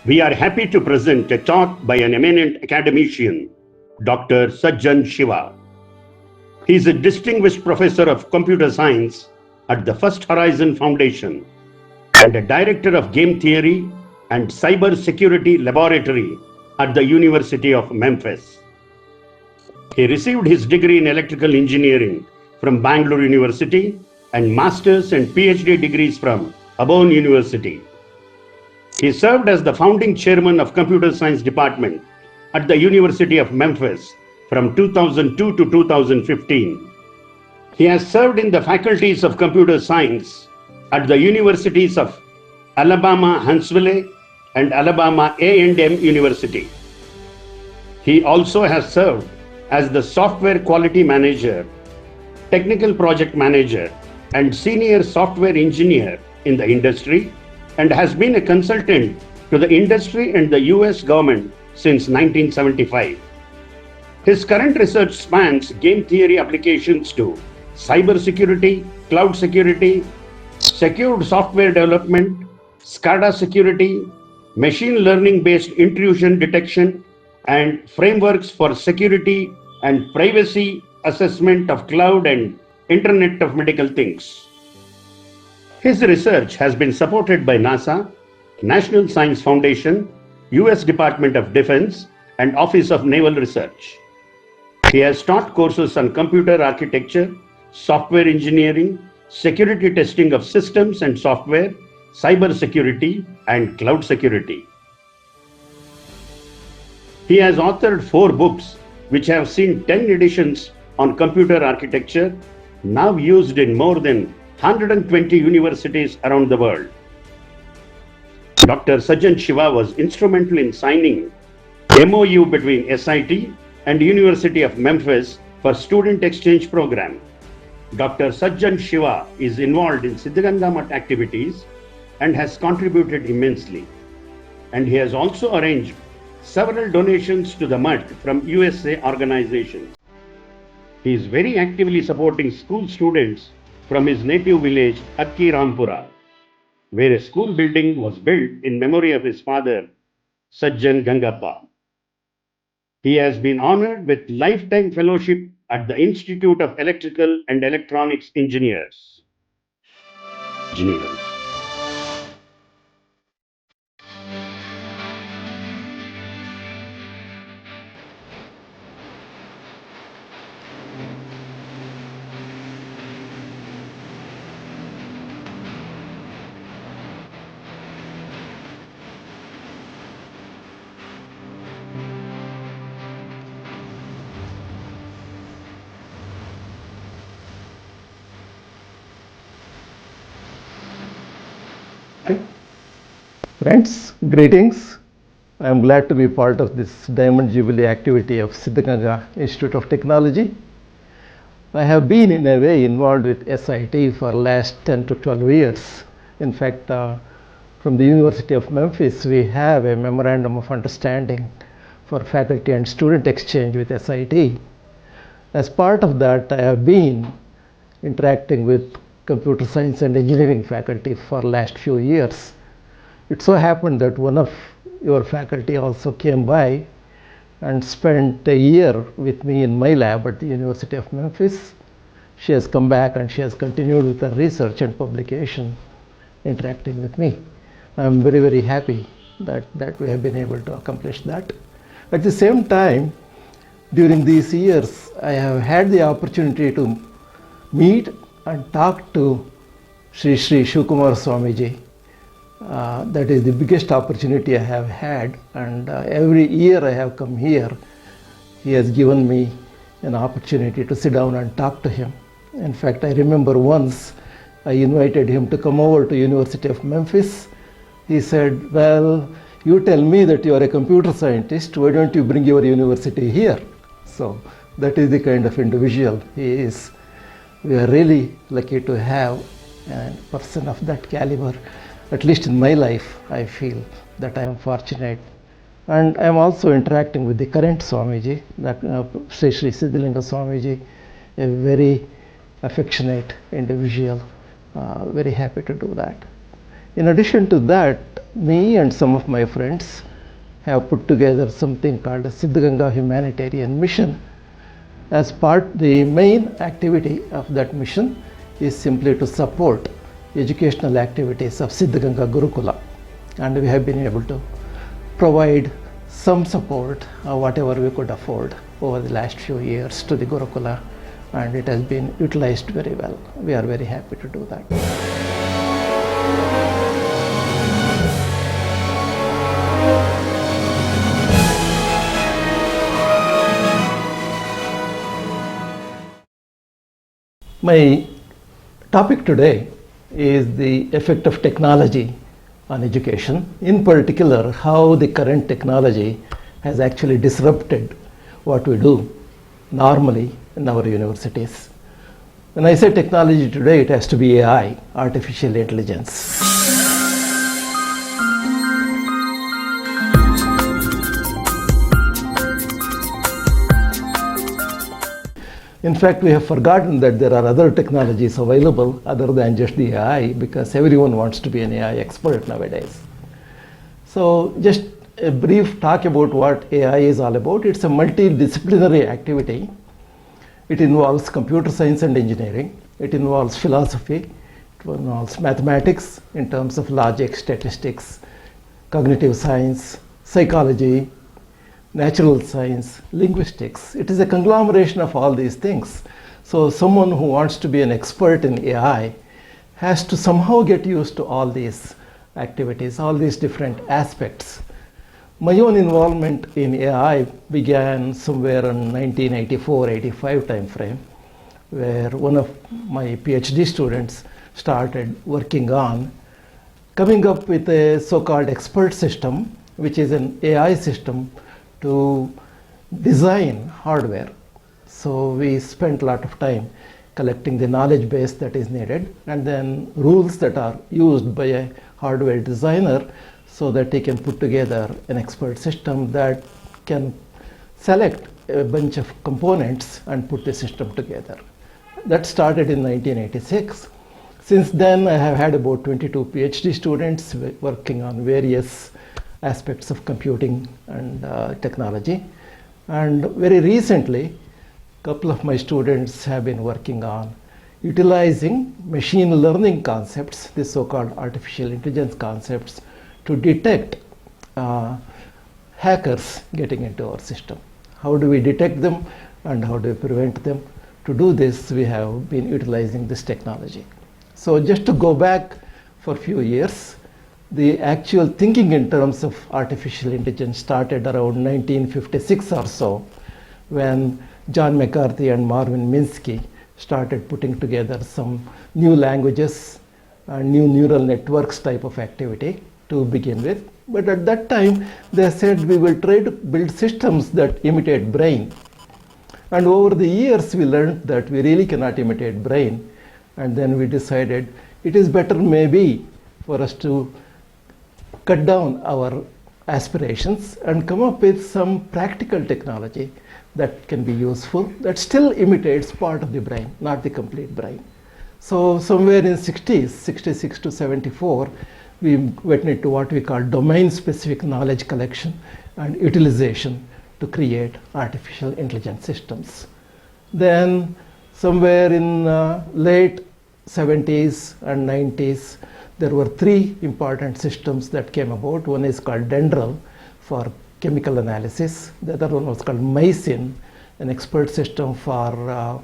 We are happy to present a talk by an eminent academician, Dr. Sajjan Shiva. He is a distinguished professor of computer science at the First Horizon Foundation and a director of game theory and cyber security laboratory at the University of Memphis. He received his degree in electrical engineering from Bangalore University and master's and PhD degrees from Abone University. He served as the founding chairman of Computer Science Department at the University of Memphis from 2002 to 2015. He has served in the faculties of computer science at the universities of Alabama Huntsville and Alabama A&M University. He also has served as the software quality manager, technical project manager, and senior software engineer in the industry, and has been a consultant to the industry and the US government since 1975. His current research spans game theory applications to cybersecurity, cloud security, secured software development, SCADA security, machine learning-based intrusion detection, and frameworks for security and privacy assessment of cloud and Internet of Medical Things. His research has been supported by NASA, National Science Foundation, US Department of Defense, and Office of Naval Research. He has taught courses on computer architecture, software engineering, security testing of systems and software, cyber security, and cloud security. He has authored 4 books which have seen 10 editions on computer architecture, now used in more than 120 universities around the world. Dr. Sajjan Shiva was instrumental in signing MOU between SIT and University of Memphis for student exchange program. Dr. Sajjan Shiva is involved in Siddaganga activities and has contributed immensely. And he has also arranged several donations to the MUD from USA organizations. He is very actively supporting school students from his native village, Akki Rampura, where a school building was built in memory of his father, Sajjan Gangappa. He has been honored with lifetime fellowship at the Institute of Electrical and Electronics Engineers. Friends, greetings. I am glad to be part of this Diamond Jubilee activity of Siddaganga Institute of Technology. I have been in a way involved with SIT for the last 10 to 12 years. In fact, from the University of Memphis, we have a memorandum of understanding for faculty and student exchange with SIT. As part of that, I have been interacting with computer science and engineering faculty for the last few years. It so happened that one of your faculty also came by and spent a year with me in my lab at the University of Memphis. She has come back and she has continued with her research and publication, interacting with me. I am very, very happy that we have been able to accomplish that. At the same time, during these years, I have had the opportunity to meet and talk to Sri Shivakumar Swamiji. That is the biggest opportunity I have had, and every year I have come here, he has given me an opportunity to sit down and talk to him. In fact, I remember once I invited him to come over to University of Memphis. He said, well, you tell me that you are a computer scientist, why don't you bring your university here? So that is the kind of individual he is. We are really lucky to have a person of that caliber. At least in my life, I feel that I am fortunate. And I am also interacting with the current Swamiji, Sri Siddaganga Swamiji, a very affectionate individual, very happy to do that. In addition to that, me and some of my friends have put together something called a Siddaganga humanitarian mission. As part, the main activity of that mission is simply to support educational activities of Siddaganga Gurukula, and we have been able to provide some support, whatever we could afford over the last few years to the Gurukula, and it has been utilized very well. We are very happy to do that. My topic today is the effect of technology on education, in particular how the current technology has actually disrupted what we do normally in our universities. When I say technology today, it has to be AI, artificial intelligence. In fact, we have forgotten that there are other technologies available other than just the AI, because everyone wants to be an AI expert nowadays. So just a brief talk about what AI is all about. It's a multidisciplinary activity. It involves computer science and engineering. It involves philosophy. It involves mathematics in terms of logic, statistics, cognitive science, psychology, natural science, linguistics. It is a conglomeration of all these things. So someone who wants to be an expert in AI has to somehow get used to all these activities, all these different aspects. My own involvement in AI began somewhere in 1984-85 time frame, where one of my PhD students started working on coming up with a so-called expert system, which is an AI system to design hardware. So we spent a lot of time collecting the knowledge base that is needed, and then rules that are used by a hardware designer so that he can put together an expert system that can select a bunch of components and put the system together. That started in 1986. Since then, I have had about 22 PhD students working on various aspects of computing and technology. And very recently, a couple of my students have been working on utilizing machine learning concepts, the so-called artificial intelligence concepts, to detect hackers getting into our system. How do we detect them and how do we prevent them? To do this, we have been utilizing this technology. So just to go back for a few years, the actual thinking in terms of artificial intelligence started around 1956 or so, when John McCarthy and Marvin Minsky started putting together some new languages and new neural networks type of activity to begin with. But at that time, they said we will try to build systems that imitate brain. And over the years, we learned that we really cannot imitate brain. And then we decided it is better maybe for us to cut down our aspirations and come up with some practical technology that can be useful, that still imitates part of the brain, not the complete brain. So somewhere in 60s, 66 to 74, we went into what we call domain-specific knowledge collection and utilization to create artificial intelligence systems. Then somewhere in late 70s and 90s, there were three important systems that came about. One is called Dendral for chemical analysis. The other one was called Mycin, an expert system for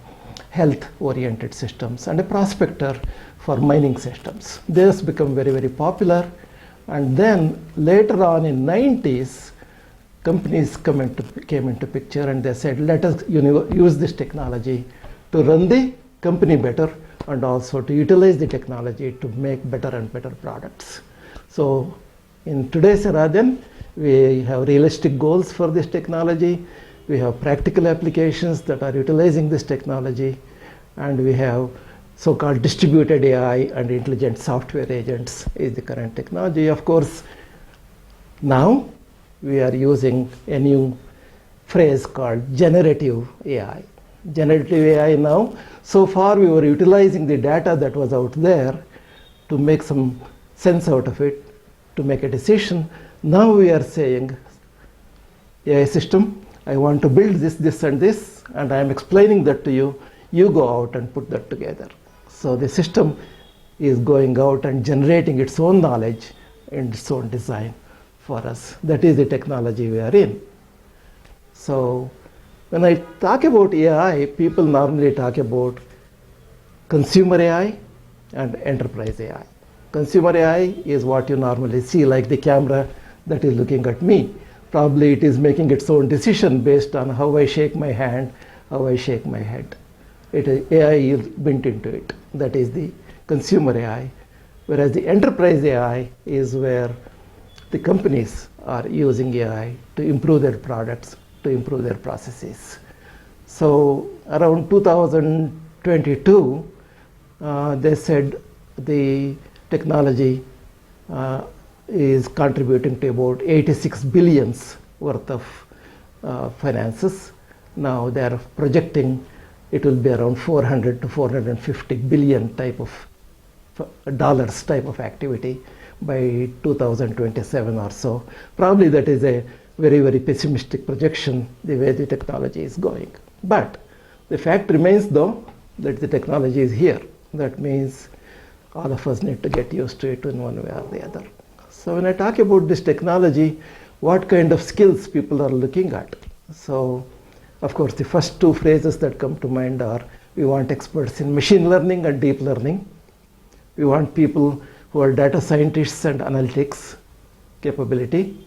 health-oriented systems, and a Prospector for mining systems. This became very, very popular. And then later on in 90s, companies came into picture, and they said, let us use this technology to run the company better and also to utilize the technology to make better and better products. So in today's era then, we have realistic goals for this technology. We have practical applications that are utilizing this technology, and we have so-called distributed AI and intelligent software agents is the current technology. Of course, now we are using a new phrase called generative AI. Generative AI now, so far we were utilizing the data that was out there to make some sense out of it to make a decision. Now we are saying, AI system, I want to build this, this, and this, and I am explaining that to you. You go out and put that together. So the system is going out and generating its own knowledge and its own design for us. That is the technology we are in. So when I talk about AI, people normally talk about consumer AI and enterprise AI. Consumer AI is what you normally see, like the camera that is looking at me. Probably it is making its own decision based on how I shake my hand, how I shake my head. AI is built into it. That is the consumer AI. Whereas the enterprise AI is where the companies are using AI to improve their products, to improve their processes. So around 2022, they said the technology is contributing to about 86 billions worth of finances. Now they are projecting it will be around 400 to 450 billion type of dollars type of activity by 2027 or so. Probably that is a very, very pessimistic projection, the way the technology is going. But the fact remains, though, that the technology is here. That means all of us need to get used to it in one way or the other. So when I talk about this technology, what kind of skills people are looking at? So, of course, the first two phrases that come to mind are, we want experts in machine learning and deep learning. We want people who are data scientists and analytics capability.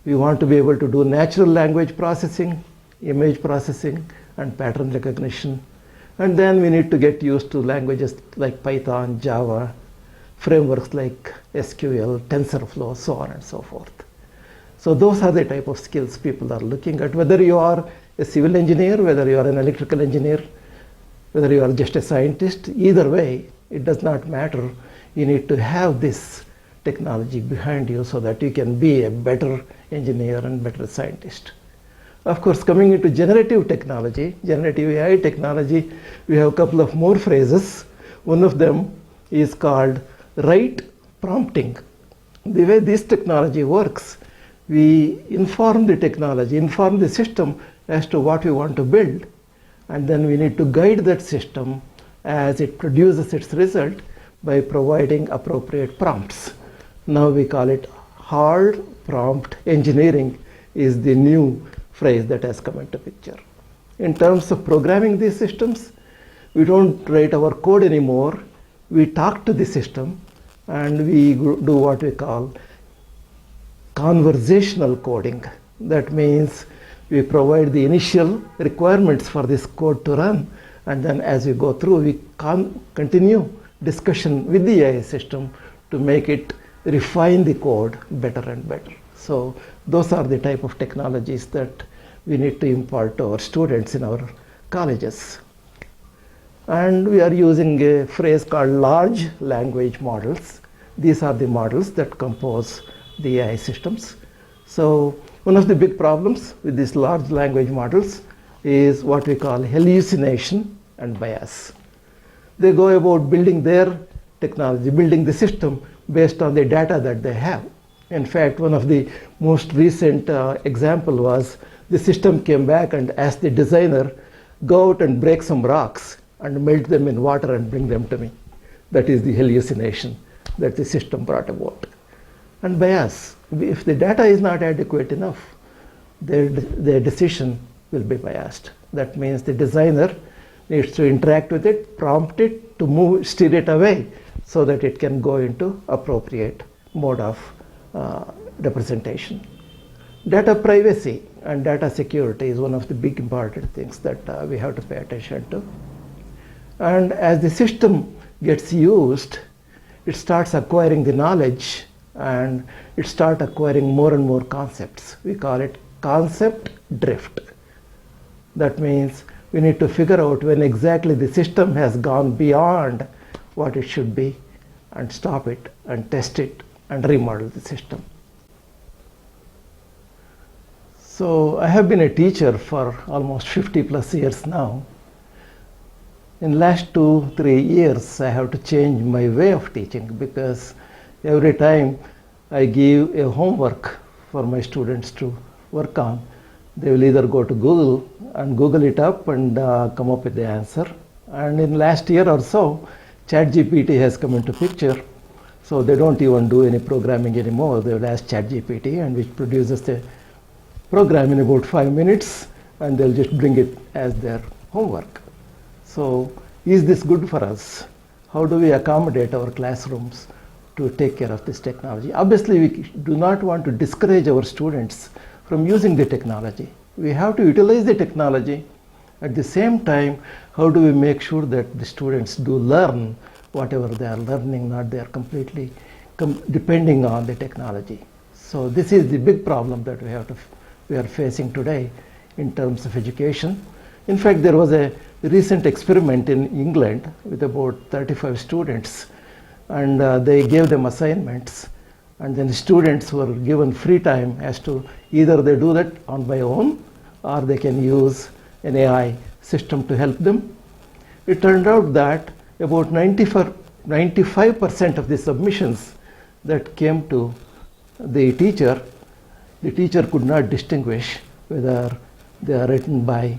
We want to be able to do natural language processing, image processing, and pattern recognition. And then we need to get used to languages like Python, Java, frameworks like SQL, TensorFlow, so on and so forth. So those are the type of skills people are looking at. Whether you are a civil engineer, whether you are an electrical engineer, whether you are just a scientist, either way, it does not matter. You need to have this technology behind you so that you can be a better engineer and better scientist. Of course, coming into generative technology, generative AI technology, we have a couple of more phrases. One of them is called right prompting. The way this technology works, we inform the technology, inform the system as to what we want to build, and then we need to guide that system as it produces its result by providing appropriate prompts. Now we call it hard prompt engineering is the new phrase that has come into picture. In terms of programming these systems, we don't write our code anymore. We talk to the system and we do what we call conversational coding. That means we provide the initial requirements for this code to run, and then as we go through, we continue discussion with the AI system to make it refine the code better and better. So those are the type of technologies that we need to impart to our students in our colleges. And we are using a phrase called large language models. These are the models that compose the AI systems. So one of the big problems with these large language models is what we call hallucination and bias. They go about building their technology, building the system based on the data that they have. In fact, one of the most recent example was the system came back and asked the designer, go out and break some rocks and melt them in water and bring them to me. That is the hallucination that the system brought about. And bias, if the data is not adequate enough, their decision will be biased. That means the designer needs to interact with it, prompt it to steer it away so that it can go into appropriate mode of representation. Data privacy and data security is one of the big important things that we have to pay attention to. And as the system gets used, it starts acquiring the knowledge and it starts acquiring more and more concepts. We call it concept drift. That means we need to figure out when exactly the system has gone beyond what it should be and stop it and test it and remodel the system. So I have been a teacher for almost 50 plus years now. In last 2-3 years, I have to change my way of teaching because Every time I give a homework for my students to work on, they will either go to Google and Google it up and come up with the answer. And in last year or so, ChatGPT has come into picture. So they don't even do any programming anymore. They will ask ChatGPT, and which produces the program in about 5 minutes, and they'll just bring it as their homework. So is this good for us? How do we accommodate our classrooms to take care of this technology? Obviously, we do not want to discourage our students from using the technology. We have to utilize the technology. At the same time, how do we make sure that the students do learn whatever they are learning, not they are completely depending on the technology. So this is the big problem that we are facing today in terms of education. In fact, there was a recent experiment in England with about 35 students, and they gave them assignments, and then the students were given free time as to either they do that on their own or they can use an AI system to help them. It turned out that about 95% of the submissions that came to the teacher could not distinguish whether they are written by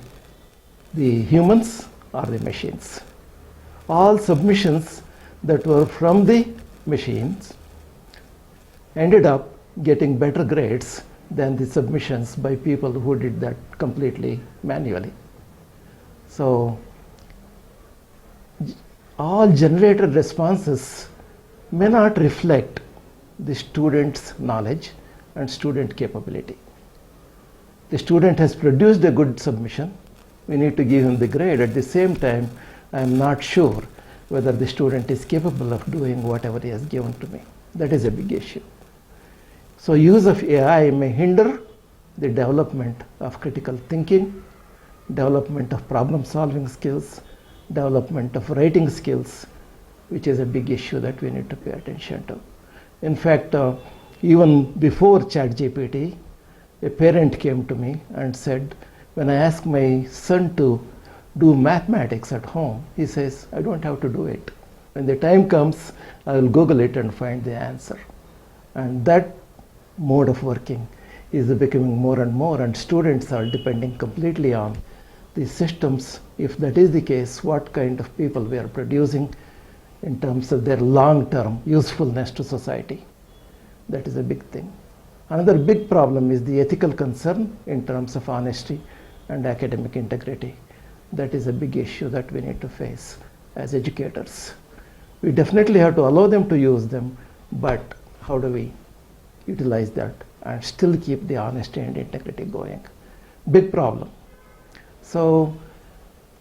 the humans or the machines. All submissions that were from the machines ended up getting better grades than the submissions by people who did that completely manually. So all generated responses may not reflect the student's knowledge and student capability. The student has produced a good submission. We need to give him the grade. At the same time, I am not sure whether the student is capable of doing whatever he has given to me. That is a big issue. So use of AI may hinder the development of critical thinking, development of problem-solving skills, development of writing skills, which is a big issue that we need to pay attention to. In fact, even before ChatGPT, a parent came to me and said, when I ask my son to do mathematics at home, he says, I don't have to do it. When the time comes, I will Google it and find the answer. And that mode of working is becoming more and more, and students are depending completely on these systems. If that is the case, what kind of people we are producing in terms of their long-term usefulness to society? That is a big thing. Another big problem is the ethical concern in terms of honesty and academic integrity. That is a big issue that we need to face as educators. We definitely have to allow them to use them, but how do we utilize that and still keep the honesty and integrity going? Big problem. So,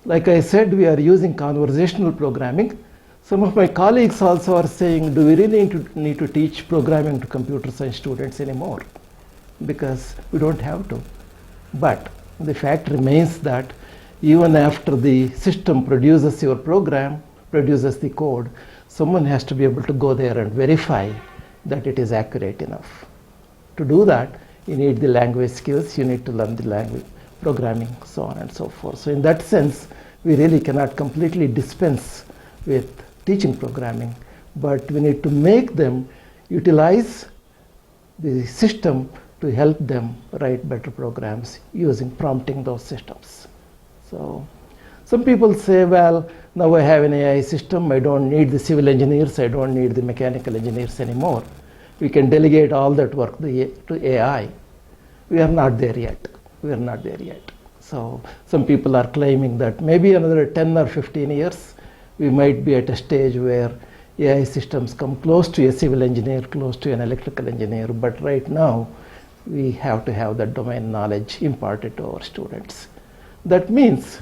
like I said, we are using conversational programming. Some of my colleagues also are saying, do we really need to teach programming to computer science students anymore? Because we don't have to. But the fact remains that even after the system produces your program, produces the code, someone has to be able to go there and verify that it is accurate enough. To do that, you need the language skills, you need to learn the language, programming, so on and so forth. So in that sense, we really cannot completely dispense with teaching programming, but we need to make them utilize the system to help them write better programs using prompting those systems. So some people say, well, now I have an AI system, I don't need the civil engineers, I don't need the mechanical engineers anymore. We can delegate all that work to AI. We are not there yet. We are not there yet. So some people are claiming that maybe another 10 or 15 years, we might be at a stage where AI systems come close to a civil engineer, close to an electrical engineer, but right now we have to have that domain knowledge imparted to our students. That means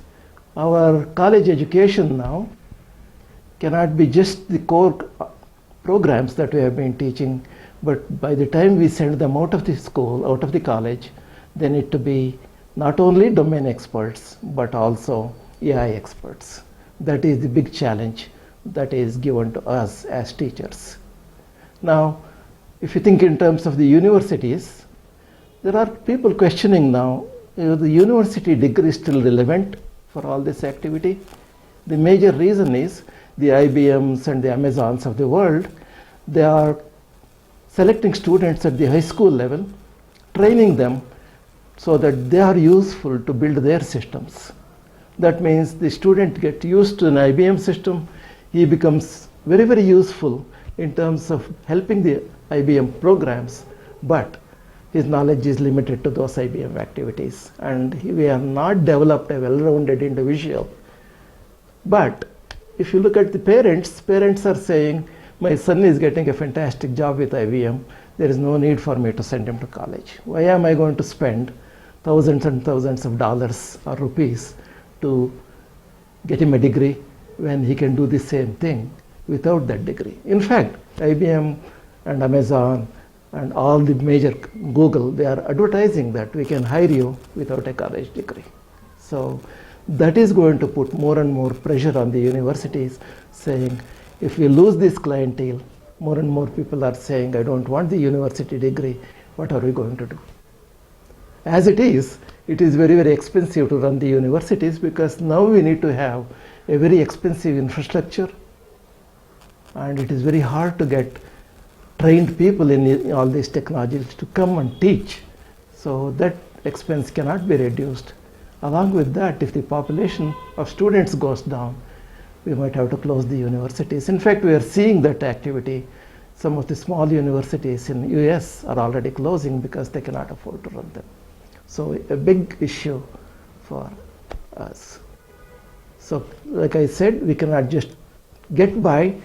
our college education now cannot be just the core programs that we have been teaching, but by the time we send them out of the school, out of the college, they need to be not only domain experts, but also AI experts. That is the big challenge that is given to us as teachers. Now, if you think in terms of the universities, there are people questioning now, is the university degree still relevant for all this activity? The major reason is the IBMs and the Amazons of the world, they are selecting students at the high school level, training them so that they are useful to build their systems. That means the student gets used to an IBM system, he becomes very, very useful in terms of helping the IBM programs, but his knowledge is limited to those IBM activities, and we have not developed a well-rounded individual. But if you look at the parents, parents are saying, my son is getting a fantastic job with IBM, there is no need for me to send him to college. Why am I going to spend thousands and thousands of dollars or rupees to get him a degree when he can do the same thing without that degree? In fact, IBM and Amazon and all the major Google, they are advertising that we can hire you without a college degree. So that is going to put more and more pressure on the universities, saying if we lose this clientele, more and more people are saying, I don't want the university degree, what are we going to do? As it is very, very expensive to run the universities, because now we need to have a very expensive infrastructure, and it is very hard to get trained people in all these technologies to come and teach. So that expense cannot be reduced. Along with that, if the population of students goes down, we might have to close the universities. In fact, we are seeing that activity. Some of the small universities in the US are already closing because they cannot afford to run them. So a big issue for us. So like I said, we cannot just get by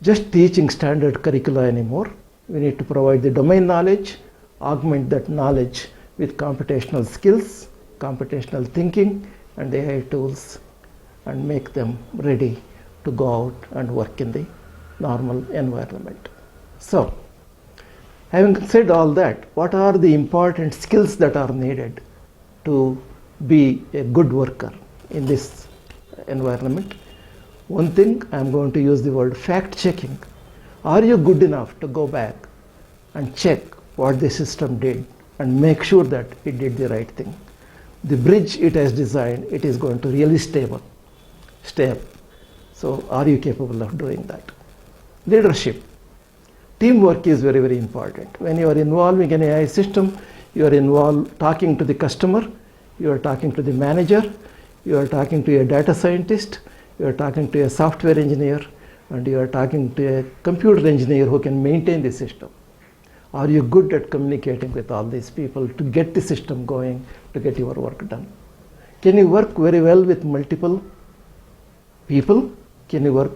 just teaching standard curricula anymore. We need to provide the domain knowledge, augment that knowledge with computational skills, computational thinking, and AI tools, and make them ready to go out and work in the normal environment. So, having said all that, what are the important skills that are needed to be a good worker in this environment? One thing, I am going to use the word fact checking. Are you good enough to go back and check what the system did and make sure that it did the right thing? The bridge it has designed, it is going to really stay up. So are you capable of doing that? Leadership. Teamwork is very, very important. When you are involving an AI system, you are involved talking to the customer, you are talking to the manager, you are talking to a data scientist, you are talking to a software engineer, and you are talking to a computer engineer who can maintain the system. Are you good at communicating with all these people to get the system going, to get your work done? Can you work very well with multiple people? Can you work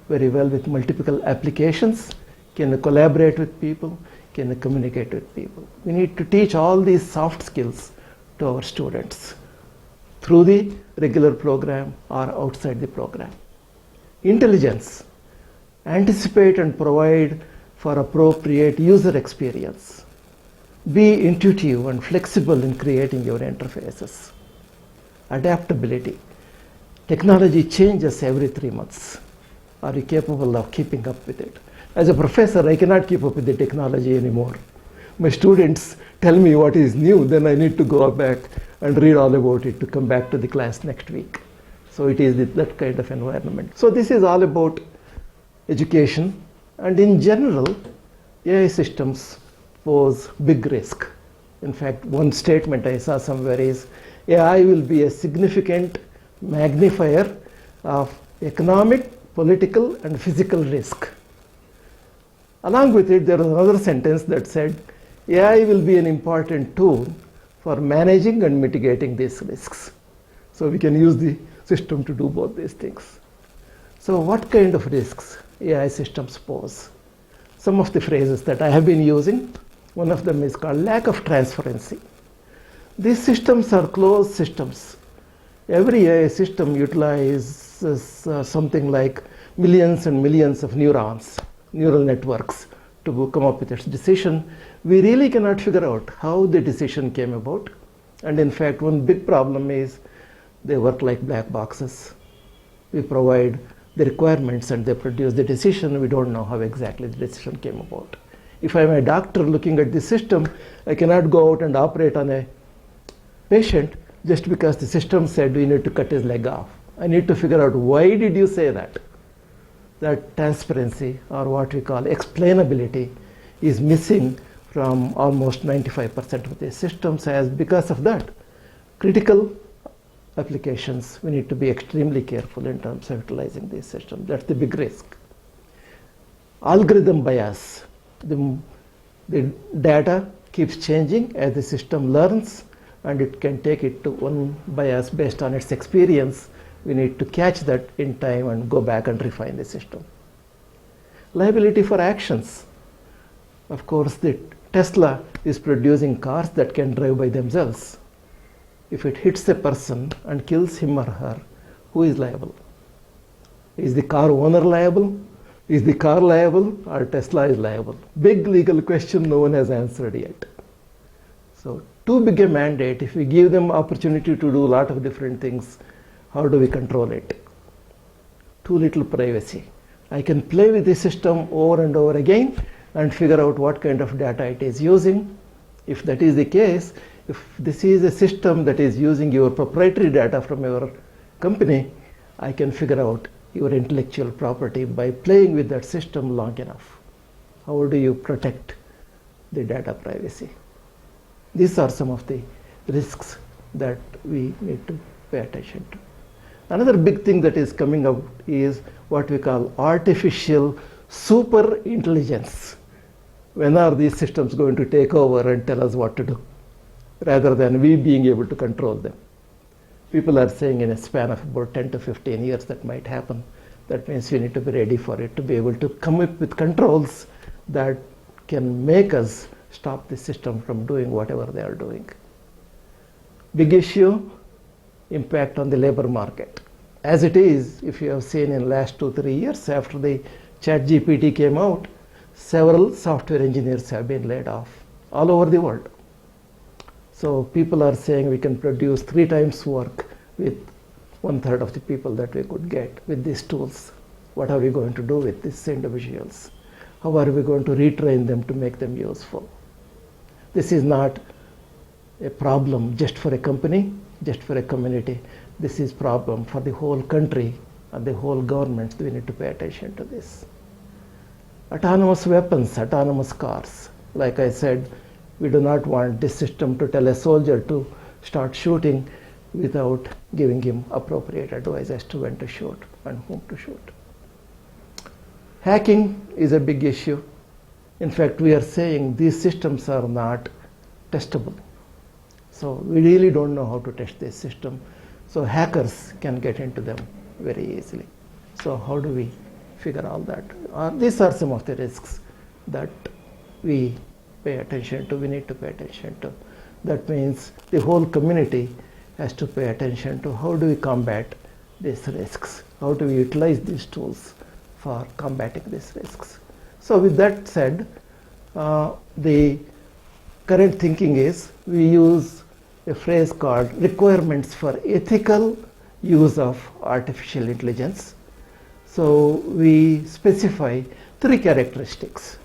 very well with multiple applications? Can you collaborate with people? Can you communicate with people? We need to teach all these soft skills to our students through the regular program or outside the program. Intelligence. Anticipate and provide for appropriate user experience. Be intuitive and flexible in creating your interfaces. Adaptability. Technology changes every 3 months. Are you capable of keeping up with it? As a professor, I cannot keep up with the technology anymore. My students tell me what is new, then I need to go back and read all about it to come back to the class next week. So it is that kind of environment. So this is all about education, and in general, AI systems pose big risk. In fact, one statement I saw somewhere is, AI will be a significant magnifier of economic, political, and physical risk. Along with it, there was another sentence that said, AI will be an important tool for managing and mitigating these risks. So we can use the system to do both these things. So what kind of risks AI systems pose? Some of the phrases that I have been using, one of them is called lack of transparency. These systems are closed systems. Every AI system utilizes something like millions and millions of neurons, neural networks, to come up with its decision. We really cannot figure out how the decision came about. And in fact, one big problem is they work like black boxes. We provide the requirements and they produce the decision. We don't know how exactly the decision came about. If I'm a doctor looking at the system, I cannot go out and operate on a patient just because the system said we need to cut his leg off. I need to figure out why did you say that? That transparency, or what we call explainability, is missing from almost 95% of the systems. As because of that, critical applications, we need to be extremely careful in terms of utilizing these systems. That's the big risk. Algorithm bias. The data keeps changing as the system learns, and it can take it to one bias based on its experience. We need to catch that in time and go back and refine the system. Liability for actions. Of course, the Tesla is producing cars that can drive by themselves. If it hits a person and kills him or her, who is liable? Is the car owner liable? Is the car liable, or Tesla is liable? Big legal question no one has answered yet. So too big a mandate. If we give them opportunity to do a lot of different things, how do we control it? Too little privacy. I can play with the system over and over again and figure out what kind of data it is using. If that is the case, if this is a system that is using your proprietary data from your company, I can figure out your intellectual property by playing with that system long enough. How do you protect the data privacy? These are some of the risks that we need to pay attention to. Another big thing that is coming up is what we call artificial super intelligence. When are these systems going to take over and tell us what to do, rather than we being able to control them? People are saying in a span of about 10 to 15 years that might happen. That means we need to be ready for it, to be able to come up with controls that can make us stop the system from doing whatever they are doing. Big issue, impact on the labor market. As it is, if you have seen in the last 2-3 years after the ChatGPT came out, several software engineers have been laid off all over the world. So people are saying we can produce 3 times work with 1/3 of the people that we could get with these tools. What are we going to do with these individuals? How are we going to retrain them to make them useful? This is not a problem just for a company, just for a community. This is a problem for the whole country and the whole government. We need to pay attention to this. Autonomous weapons, autonomous cars. Like I said, we do not want this system to tell a soldier to start shooting without giving him appropriate advice as to when to shoot and whom to shoot. Hacking is a big issue. In fact, we are saying these systems are not testable. So we really don't know how to test this system. So hackers can get into them very easily. So how do we figure all that? These are some of the risks that we pay attention to, we need to pay attention to. That means the whole community has to pay attention to how do we combat these risks? How do we utilize these tools for combating these risks? So with that said, the current thinking is we use a phrase called requirements for ethical use of artificial intelligence. So we specify 3 characteristics.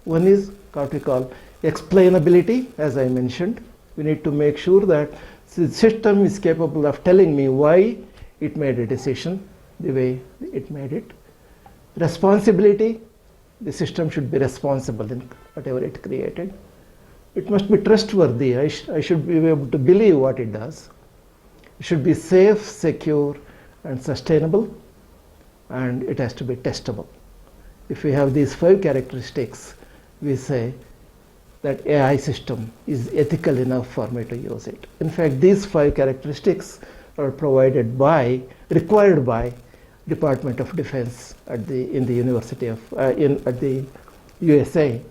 One is what we call explainability, as I mentioned. We need to make sure that the system is capable of telling me why it made a decision the way it made it. Responsibility, the system should be responsible in whatever it created. It must be trustworthy. I should be able to believe what it does. It should be safe, secure, and sustainable, and it has to be testable. If we have these 5 characteristics, we say that AI system is ethical enough for me to use it. In fact, these 5 characteristics are required by Department of Defense at the University of at the USA.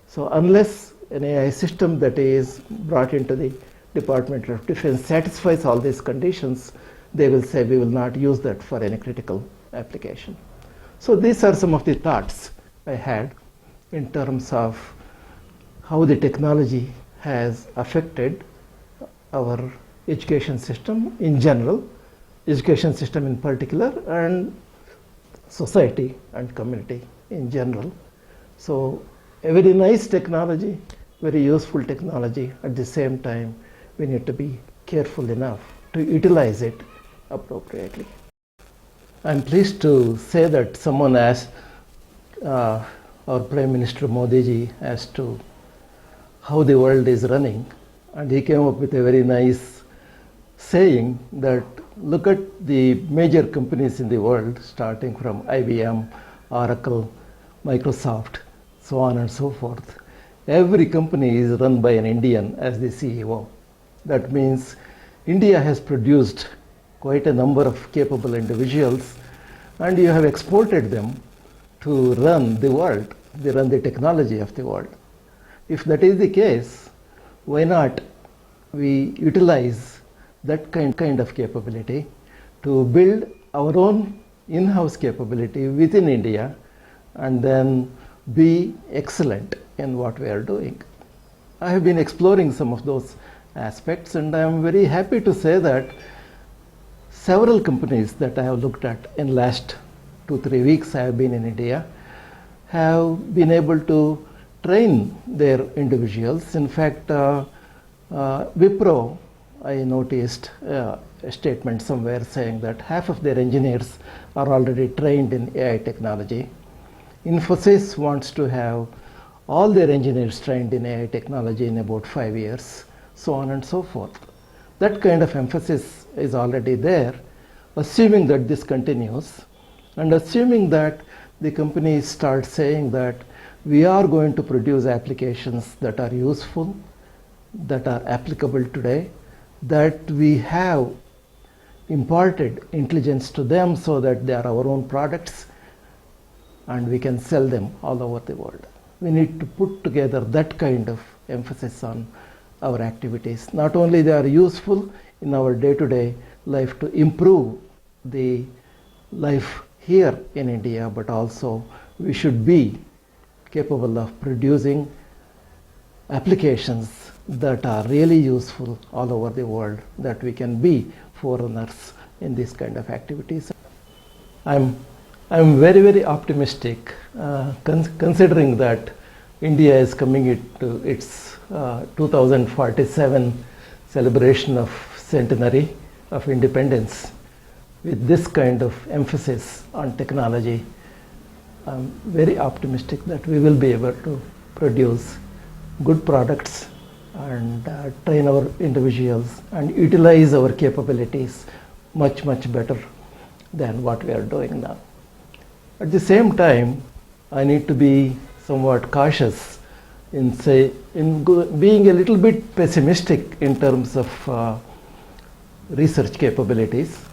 So unless an AI system that is brought into the Department of Defense satisfies all these conditions, they will say we will not use that for any critical application. So these are some of the thoughts I had in terms of how the technology has affected our education system in general, education system in particular, and society and community in general. So a very nice technology, very useful technology. At the same time, we need to be careful enough to utilize it appropriately. I'm pleased to say that someone asked our Prime Minister Modi ji as to how the world is running, and he came up with a very nice saying that look at the major companies in the world, starting from IBM, Oracle, Microsoft, so on and so forth. Every company is run by an Indian as the CEO. That means India has produced quite a number of capable individuals, and you have exported them to run the world. They run the technology of the world. If that is the case, why not we utilize that kind of capability to build our own in-house capability within India and then be excellent in what we are doing. I have been exploring some of those aspects, and I am very happy to say that several companies that I have looked at in last 2-3 weeks I have been in India have been able to train their individuals. In fact, Wipro, I noticed a statement somewhere saying that half of their engineers are already trained in AI technology. Infosys wants to have all their engineers trained in AI technology in about 5 years, so on and so forth. That kind of emphasis is already there. Assuming that this continues, and assuming that the companies start saying that we are going to produce applications that are useful, that are applicable today, that we have imparted intelligence to them so that they are our own products and we can sell them all over the world. We need to put together that kind of emphasis on our activities. Not only they are useful in our day-to-day life to improve the life here in India, but also we should be capable of producing applications that are really useful all over the world, that we can be forerunners in this kind of activities. I'm very, very optimistic considering that India is coming into its 2047 celebration of centenary of independence. With this kind of emphasis on technology, I'm very optimistic that we will be able to produce good products and train our individuals and utilize our capabilities much, much better than what we are doing now. At the same time, I need to be somewhat cautious in being a little bit pessimistic in terms of research capabilities.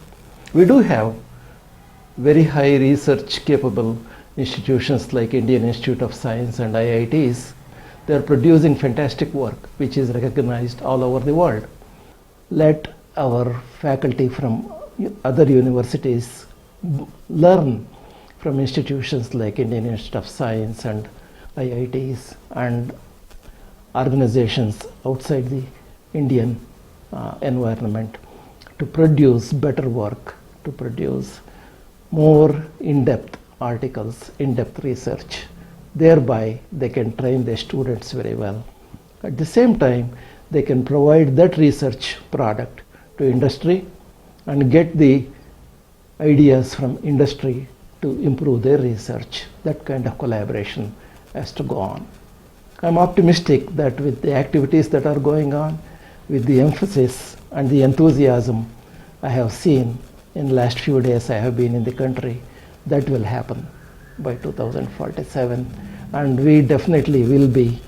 We do have very high research capable institutions like Indian Institute of Science and IITs. They are producing fantastic work which is recognized all over the world. Let our faculty from other universities learn from institutions like Indian Institute of Science and IITs and organizations outside the Indian environment to produce better work, to produce more in-depth articles, in-depth research. Thereby, they can train their students very well. At the same time, they can provide that research product to industry and get the ideas from industry to improve their research. That kind of collaboration has to go on. I'm optimistic that with the activities that are going on, with the emphasis and the enthusiasm I have seen in the last few days I have been in the country, that will happen by 2047, and we definitely will be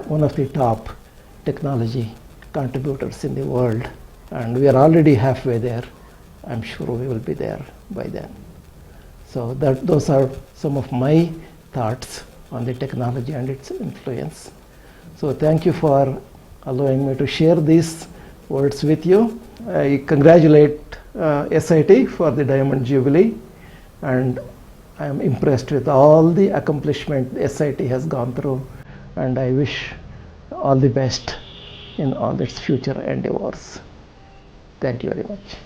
one of the top technology contributors in the world, and we are already halfway there. I'm sure we will be there by then. So those are some of my thoughts on the technology and its influence. So thank you for allowing me to share these words with you. I congratulate SIT for the Diamond Jubilee, and I am impressed with all the accomplishment SIT has gone through, and I wish all the best in all its future endeavors. Thank you very much.